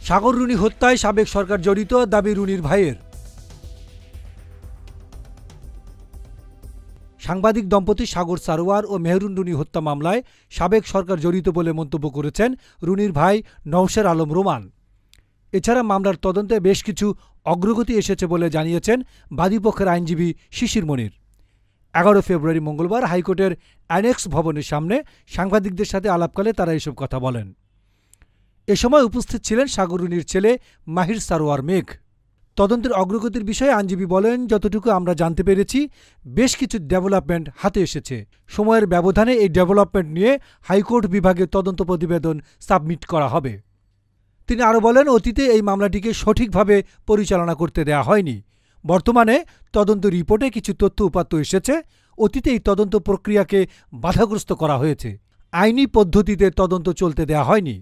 সাগর Rooney হত্যায় সাবেক সরকার জড়িত দাবি রুনির ভাইয়ের। সাংবাদিক দম্পতি সাগর সারোয়ার ও মেহরুন রুনি হত্যা মামলায় সাবেক সরকার জড়িত বলে মন্তব্য করেছেন রুনির ভাই নওশের আলম রোমান। এছাড়া মামলার তদন্তে বেশ কিছু অগ্রগতি এসেছে বলে জানিয়েছেন বাদীপক্ষের আইনজীবী শিশির মনির। 11 ফেব্রুয়ারি মঙ্গলবার হাইকোর্টের অ্যানেক্স ভবনের সামনে সাংবাদিকদের সাথে আলাপকালে তারা এসব কথা বলেন। এ সময় উপস্থিত ছিলেন সাগর রুনির ছেলে মাহির সারোয়ার মেঘ। তদন্তের অগ্রগতির বিষয়ে আইনজীবী বলেন, যতটুকু আমরা জানতে পেরেছি বেশ কিছু ডেভেলপমেন্ট হাতে এসেছে। সময়ের ব্যবধানে এই ডেভেলপমেন্ট নিয়ে হাইকোর্ট বিভাগে তদন্ত প্রতিবেদন সাবমিট করা হবে। তিনি আরও বলেন, অতীতে এই মামলাটিকে সঠিকভাবে পরিচালনা করতে দেয়া হয়নি। বর্তমানে তদন্ত রিপোর্টে কিছু তথ্য উপাত্ত এসেছে। অতীতে এই তদন্ত প্রক্রিয়াকে বাধাগ্রস্ত করা হয়েছে। আইনি পদ্ধতিতে তদন্ত চলতে দেয়া হয়নি।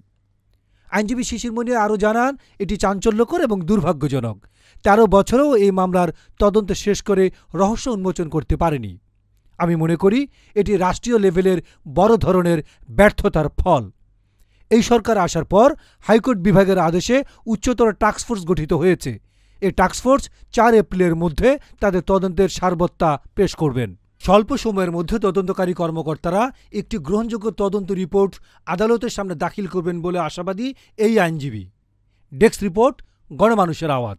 আইনজীবী শিশির মনির আরও জানান, এটি চাঞ্চল্যকর এবং দুর্ভাগ্যজনক। 13 বছরেও এই মামলার তদন্ত শেষ করে রহস্য উন্মোচন করতে পারেনি। আমি মনে করি এটি রাষ্ট্রীয় লেভেলের বড় ধরনের ব্যর্থতার ফল। এই সরকার আসার পর হাইকোর্ট বিভাগের আদেশে উচ্চতর টাস্কফোর্স গঠিত হয়েছে। এই টাস্কফোর্স 4 এপ্রিলের মধ্যে তাদের তদন্তের সারবত্তা পেশ করবেন। স্বল্প সময়ের মধ্যে তদন্তকারী কর্মকর্তারা একটি গ্রহণযোগ্য তদন্ত রিপোর্ট আদালতের সামনে দাখিল করবেন বলে আশাবাদী এই আইনজীবী। ডেস্ক রিপোর্ট, গণমানুষের আওয়াজ।